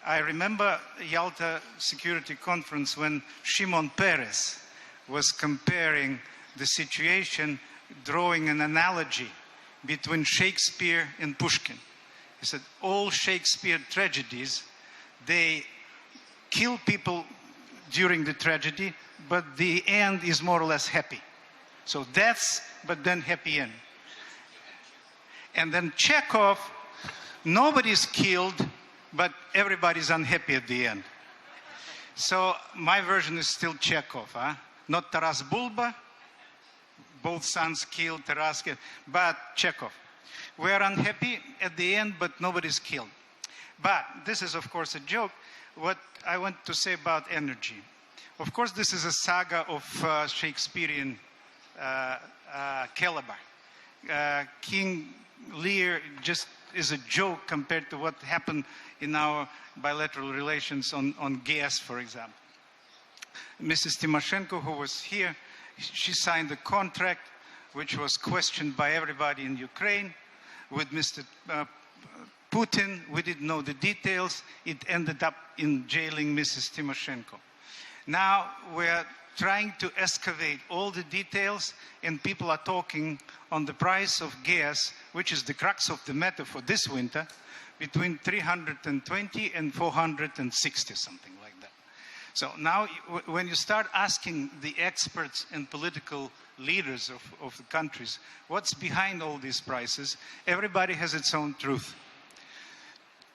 I remember Yalta Security Conference when Shimon Peres was comparing the situation, drawing an analogy between Shakespeare and Pushkin. He said, all Shakespeare tragedies, they kill people during the tragedy, but the end is more or less happy. So deaths, but then happy end. And then Chekhov, nobody's killed, but everybody's unhappy at the end. So my version is still Chekhov, huh? Not Taras Bulba, both sons killed, Taras killed, but Chekhov. We are unhappy at the end, but nobody's killed. But this is, of course, a joke. What I want to say about energy. Of course, this is a saga of Shakespearean caliber. King Lear just is a joke compared to what happened in our bilateral relations on gas, for example. Mrs. Tymoshenko, who was here, she signed a contract which was questioned by everybody in Ukraine. With Mr. Putin, we didn't know the details. It ended up in jailing Mrs. Tymoshenko. Now we're trying to excavate all the details, and people are talking on the price of gas, which is the crux of the matter for this winter, between 320 and 460, something like that. So now when you start asking the experts and political leaders of the countries what's behind all these prices, everybody has its own truth.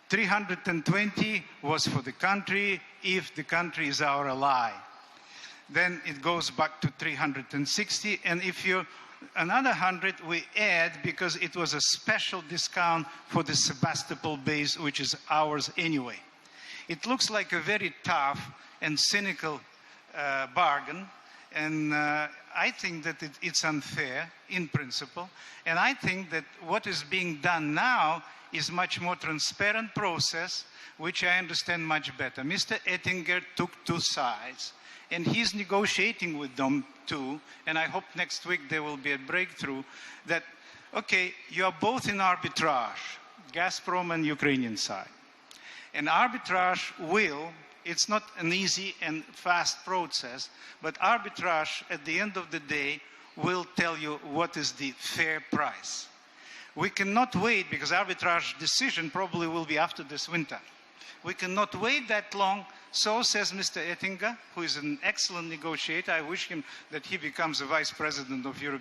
320 was for the country if the country is our ally. Then it goes back to 360, and if you another 100 we add because it was a special discount for the Sebastopol base, which is ours anyway. It looks like a very tough and cynical bargain, and I think that it's unfair in principle, and I think that what is being done now is much more transparent process, which I understand much better. Mr. Oettinger took two sides, and he's negotiating with them too, and I hope next week there will be a breakthrough that, okay, you are both in arbitrage, Gazprom and Ukrainian side. And arbitrage will, it's not an easy and fast process, but arbitrage at the end of the day will tell you what is the fair price. We cannot wait, because arbitrage decision probably will be after this winter. We cannot wait that long, so says Mr. Oettinger, who is an excellent negotiator. I wish him that he becomes a vice president of Europe.